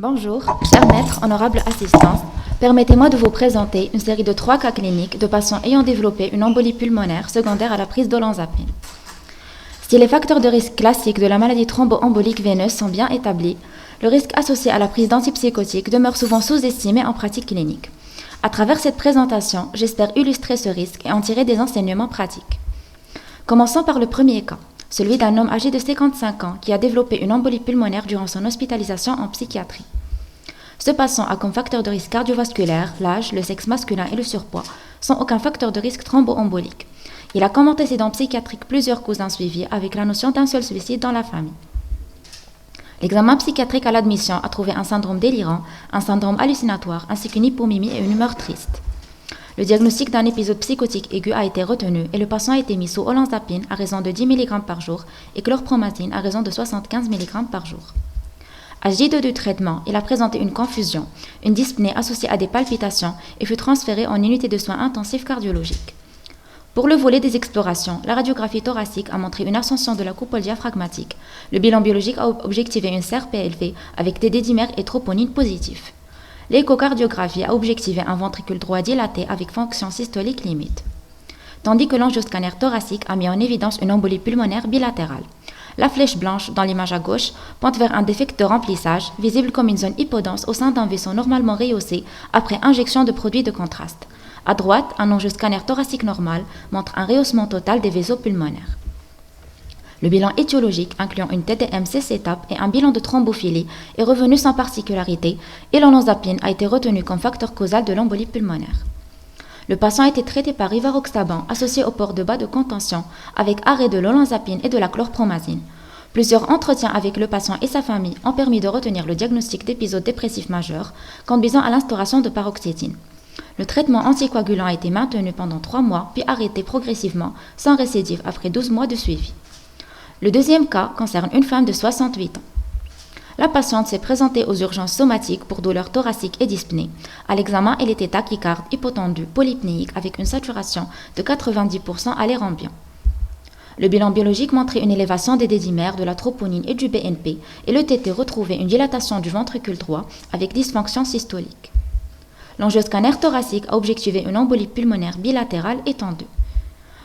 Bonjour, chers maîtres, honorables assistants. Permettez-moi de vous présenter une série de 3 cas cliniques de patients ayant développé une embolie pulmonaire secondaire à la prise d'olanzapine. Si les facteurs de risque classiques de la maladie thromboembolique veineuse sont bien établis, le risque associé à la prise d'antipsychotiques demeure souvent sous-estimé en pratique clinique. À travers cette présentation, j'espère illustrer ce risque et en tirer des enseignements pratiques. Commençons par le premier cas, celui d'un homme âgé de 55 ans qui a développé une embolie pulmonaire durant son hospitalisation en psychiatrie. Ce patient a comme facteur de risque cardiovasculaire l'âge, le sexe masculin et le surpoids, sans aucun facteur de risque thromboembolique. Il a comme antécédent psychiatrique plusieurs cousins suivis avec la notion d'un seul suicide dans la famille. L'examen psychiatrique à l'admission a trouvé un syndrome délirant, un syndrome hallucinatoire ainsi qu'une hypomimie et une humeur triste. Le diagnostic d'un épisode psychotique aigu a été retenu et le patient a été mis sous olanzapine à raison de 10 mg par jour et chlorpromazine à raison de 75 mg par jour. À J2 du traitement, il a présenté une confusion, une dyspnée associée à des palpitations et fut transféré en unité de soins intensifs cardiologiques. Pour le volet des explorations, la radiographie thoracique a montré une ascension de la coupole diaphragmatique. Le bilan biologique a objectivé une CRP élevée avec des dédimères et troponines positifs. L'échocardiographie a objectivé un ventricule droit dilaté avec fonction systolique limite. Tandis que l'angioscanner thoracique a mis en évidence une embolie pulmonaire bilatérale. La flèche blanche dans l'image à gauche pointe vers un défect de remplissage, visible comme une zone hypodense au sein d'un vaisseau normalement rehaussé après injection de produits de contraste. À droite, un angioscanner thoracique normal montre un rehaussement total des vaisseaux pulmonaires. Le bilan étiologique, incluant une TTM 6 étapes et un bilan de thrombophilie, est revenu sans particularité et l'olanzapine a été retenu comme facteur causal de l'embolie pulmonaire. Le patient a été traité par rivaroxaban associé au port de bas de contention avec arrêt de l'olanzapine et de la chlorpromazine. Plusieurs entretiens avec le patient et sa famille ont permis de retenir le diagnostic d'épisode dépressif majeur, conduisant à l'instauration de paroxétine. Le traitement anticoagulant a été maintenu pendant 3 mois, puis arrêté progressivement, sans récidive après 12 mois de suivi. Le deuxième cas concerne une femme de 68 ans. La patiente s'est présentée aux urgences somatiques pour douleurs thoraciques et dyspnée. À l'examen, elle était tachycarde, hypotendue, polypnéique avec une saturation de 90% à l'air ambiant. Le bilan biologique montrait une élévation des dédimères, de la troponine et du BNP et le TT retrouvait une dilatation du ventricule droit avec dysfonction systolique. L'angioscanner thoracique a objectivé une embolie pulmonaire bilatérale étendue.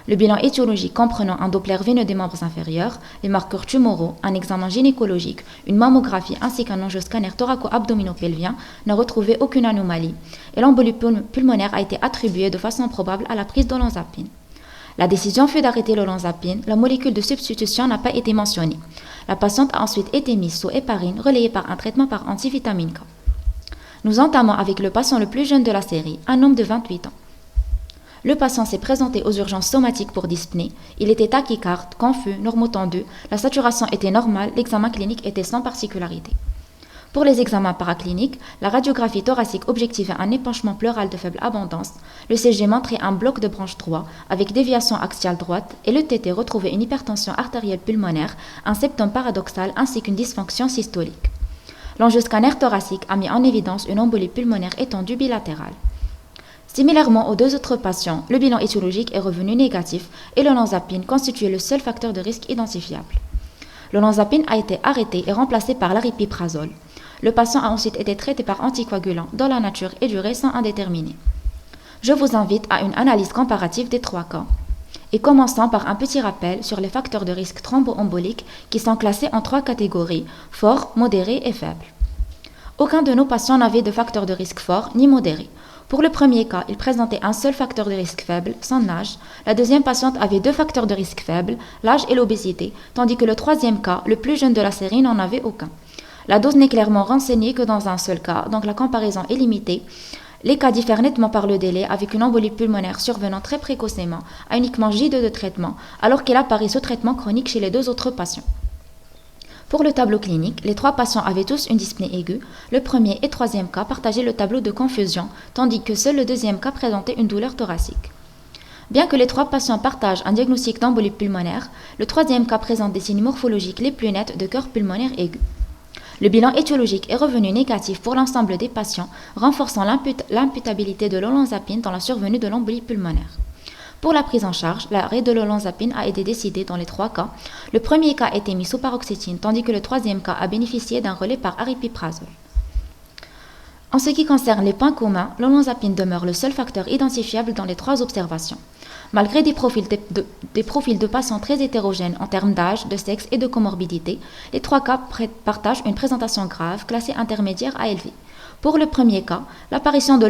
Le bilan étiologique comprenant un Doppler veineux des membres inférieurs, les marqueurs tumoraux, un examen gynécologique, une mammographie ainsi qu'un angioscanner thoraco-abdominopelvien n'a retrouvé aucune anomalie et l'embolie pulmonaire a été attribuée de façon probable à la prise d'olanzapine. La décision fut d'arrêter l'olanzapine, la molécule de substitution n'a pas été mentionnée. La patiente a ensuite été mise sous héparine relayée par un traitement par antivitamine K. Nous entamons avec le patient le plus jeune de la série, un homme de 28 ans. Le patient s'est présenté aux urgences somatiques pour dyspnée. Il était tachycarde, confus, normotendu, la saturation était normale, l'examen clinique était sans particularité. Pour les examens paracliniques, la radiographie thoracique objectivait un épanchement pleural de faible abondance, le CG montrait un bloc de branche droit avec déviation axiale droite et le TT retrouvait une hypertension artérielle pulmonaire, un septum paradoxal ainsi qu'une dysfonction systolique. L'angioscanner thoracique a mis en évidence une embolie pulmonaire étendue bilatérale. Similairement aux 2 autres patients, le bilan étiologique est revenu négatif et l'olanzapine constituait le seul facteur de risque identifiable. L'olanzapine a été arrêté et remplacé par l'aripiprazole. Le patient a ensuite été traité par anticoagulant dans la nature et durée sans indéterminé. Je vous invite à une analyse comparative des 3 cas. Et commençons par un petit rappel sur les facteurs de risque thromboembolique qui sont classés en 3 catégories, fort, modéré et faible. Aucun de nos patients n'avait de facteur de risque fort ni modéré. Pour le premier cas, il présentait un seul facteur de risque faible, son âge. La deuxième patiente avait 2 facteurs de risque faibles, l'âge et l'obésité, tandis que le troisième cas, le plus jeune de la série, n'en avait aucun. La dose n'est clairement renseignée que dans un seul cas, donc la comparaison est limitée. Les cas diffèrent nettement par le délai, avec une embolie pulmonaire survenant très précocement à uniquement J2 de traitement, alors qu'il apparaît sous traitement chronique chez les 2 autres patients. Pour le tableau clinique, les 3 patients avaient tous une dyspnée aiguë. Le premier et troisième cas partageaient le tableau de confusion, tandis que seul le deuxième cas présentait une douleur thoracique. Bien que les 3 patients partagent un diagnostic d'embolie pulmonaire, le troisième cas présente des signes morphologiques les plus nets de cœur pulmonaire aigu. Le bilan étiologique est revenu négatif pour l'ensemble des patients, renforçant l'imputabilité de l'olanzapine dans la survenue de l'embolie pulmonaire. Pour la prise en charge, l'arrêt de l'olanzapine a été décidé dans les 3 cas. Le premier cas a été mis sous paroxétine, tandis que le troisième cas a bénéficié d'un relais par aripiprazole. En ce qui concerne les points communs, l'olanzapine demeure le seul facteur identifiable dans les 3 observations. Malgré des profils de patients très hétérogènes en termes d'âge, de sexe et de comorbidité, les 3 cas partagent une présentation grave classée intermédiaire à élevée. Pour le premier cas, l'apparition de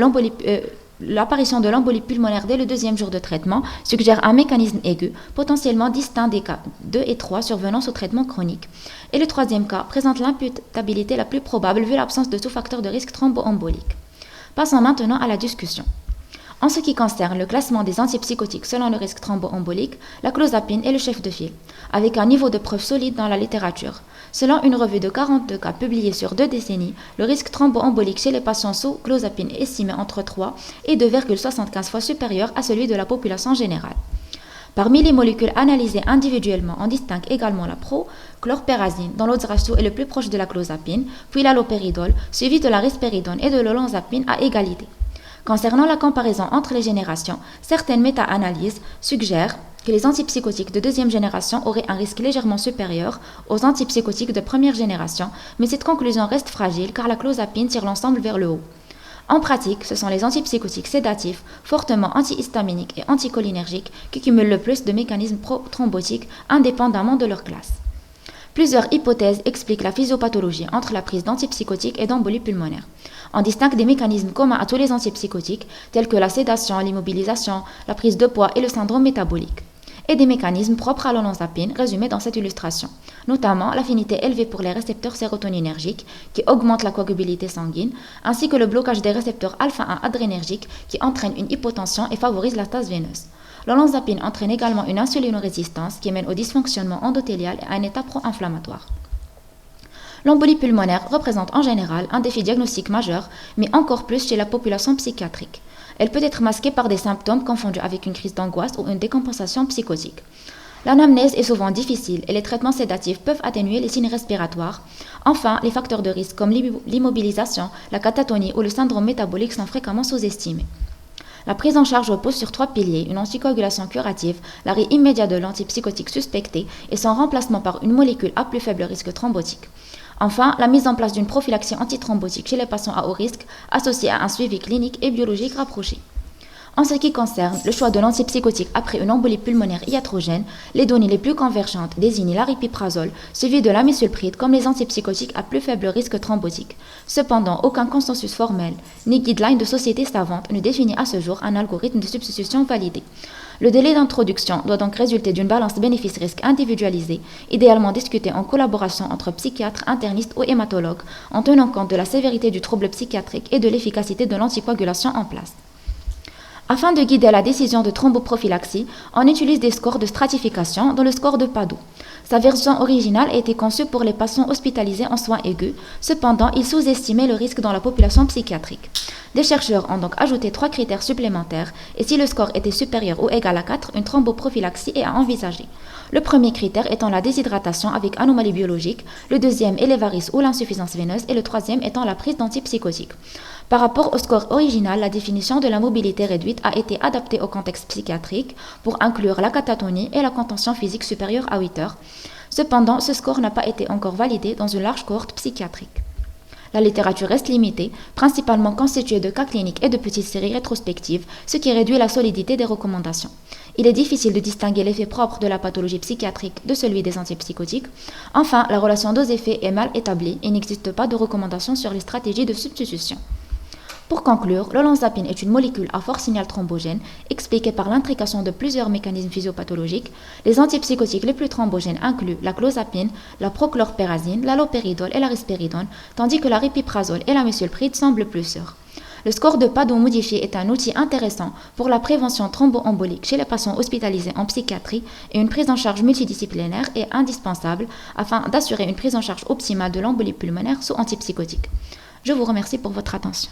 l'embolie pulmonaire dès le 2e jour de traitement suggère un mécanisme aigu, potentiellement distinct des cas 2 et 3 survenant sous traitement chronique. Et le 3e cas présente l'imputabilité la plus probable vu l'absence de tout facteur de risque thromboembolique. Passons maintenant à la discussion. En ce qui concerne le classement des antipsychotiques selon le risque thromboembolique, la clozapine est le chef de file, avec un niveau de preuve solide dans la littérature. Selon une revue de 42 cas publiée sur 2 décennies, le risque thromboembolique chez les patients sous clozapine est estimé entre 3 et 2,75 fois supérieur à celui de la population générale. Parmi les molécules analysées individuellement, on distingue également la prochlorpérazine, dont l'odds ratio est le plus proche de la clozapine, puis l'halopéridol, suivi de la risperidone et de l'olanzapine à égalité. Concernant la comparaison entre les générations, certaines méta-analyses suggèrent que les antipsychotiques de 2e génération auraient un risque légèrement supérieur aux antipsychotiques de 1re génération, mais cette conclusion reste fragile car la clozapine tire l'ensemble vers le haut. En pratique, ce sont les antipsychotiques sédatifs, fortement antihistaminiques et anticholinergiques qui cumulent le plus de mécanismes pro-thrombotiques indépendamment de leur classe. Plusieurs hypothèses expliquent la physiopathologie entre la prise d'antipsychotiques et d'embolie pulmonaire. On distingue des mécanismes communs à tous les antipsychotiques, tels que la sédation, l'immobilisation, la prise de poids et le syndrome métabolique, et des mécanismes propres à l'olanzapine résumés dans cette illustration, notamment l'affinité élevée pour les récepteurs sérotoninergiques qui augmentent la coagulabilité sanguine, ainsi que le blocage des récepteurs alpha-1 adrénergiques qui entraînent une hypotension et favorisent la stase veineuse. L'olanzapine entraîne également une insulinorésistance qui mène au dysfonctionnement endothélial et à un état pro-inflammatoire. L'embolie pulmonaire représente en général un défi diagnostique majeur, mais encore plus chez la population psychiatrique. Elle peut être masquée par des symptômes confondus avec une crise d'angoisse ou une décompensation psychotique. L'anamnèse est souvent difficile et les traitements sédatifs peuvent atténuer les signes respiratoires. Enfin, les facteurs de risque comme l'immobilisation, la catatonie ou le syndrome métabolique sont fréquemment sous-estimés. La prise en charge repose sur 3 piliers, une anticoagulation curative, l'arrêt immédiat de l'antipsychotique suspecté et son remplacement par une molécule à plus faible risque thrombotique. Enfin, la mise en place d'une prophylaxie antithrombotique chez les patients à haut risque associée à un suivi clinique et biologique rapproché. En ce qui concerne le choix de l'antipsychotique après une embolie pulmonaire iatrogène, les données les plus convergentes désignent l'aripiprazole, suivi de l'amisulpride comme les antipsychotiques à plus faible risque thrombotique. Cependant, aucun consensus formel ni guideline de société savante ne définit à ce jour un algorithme de substitution validé. Le délai d'introduction doit donc résulter d'une balance bénéfice-risque individualisée, idéalement discutée en collaboration entre psychiatres, internistes ou hématologues, en tenant compte de la sévérité du trouble psychiatrique et de l'efficacité de l'anticoagulation en place. Afin de guider la décision de thromboprophylaxie, on utilise des scores de stratification, dont le score de Padoue. Sa version originale a été conçue pour les patients hospitalisés en soins aigus, cependant il sous-estimait le risque dans la population psychiatrique. Des chercheurs ont donc ajouté 3 critères supplémentaires, et si le score était supérieur ou égal à 4, une thromboprophylaxie est à envisager. Le premier critère étant la déshydratation avec anomalie biologique, le deuxième est les varices ou l'insuffisance veineuse, et le troisième étant la prise d'antipsychotiques. Par rapport au score original, la définition de la mobilité réduite a été adaptée au contexte psychiatrique pour inclure la catatonie et la contention physique supérieure à 8 heures. Cependant, ce score n'a pas été encore validé dans une large cohorte psychiatrique. La littérature reste limitée, principalement constituée de cas cliniques et de petites séries rétrospectives, ce qui réduit la solidité des recommandations. Il est difficile de distinguer l'effet propre de la pathologie psychiatrique de celui des antipsychotiques. Enfin, la relation dose-effet est mal établie et il n'existe pas de recommandations sur les stratégies de substitution. Pour conclure, l'olanzapine est une molécule à fort signal thrombogène expliquée par l'intrication de plusieurs mécanismes physiopathologiques. Les antipsychotiques les plus thrombogènes incluent la clozapine, la prochlorpérazine, l'halopéridol et la risperidone, tandis que l'aripiprazole et l'amisulpride semblent plus sûrs. Le score de Padoue modifié est un outil intéressant pour la prévention thromboembolique chez les patients hospitalisés en psychiatrie et une prise en charge multidisciplinaire est indispensable afin d'assurer une prise en charge optimale de l'embolie pulmonaire sous antipsychotique. Je vous remercie pour votre attention.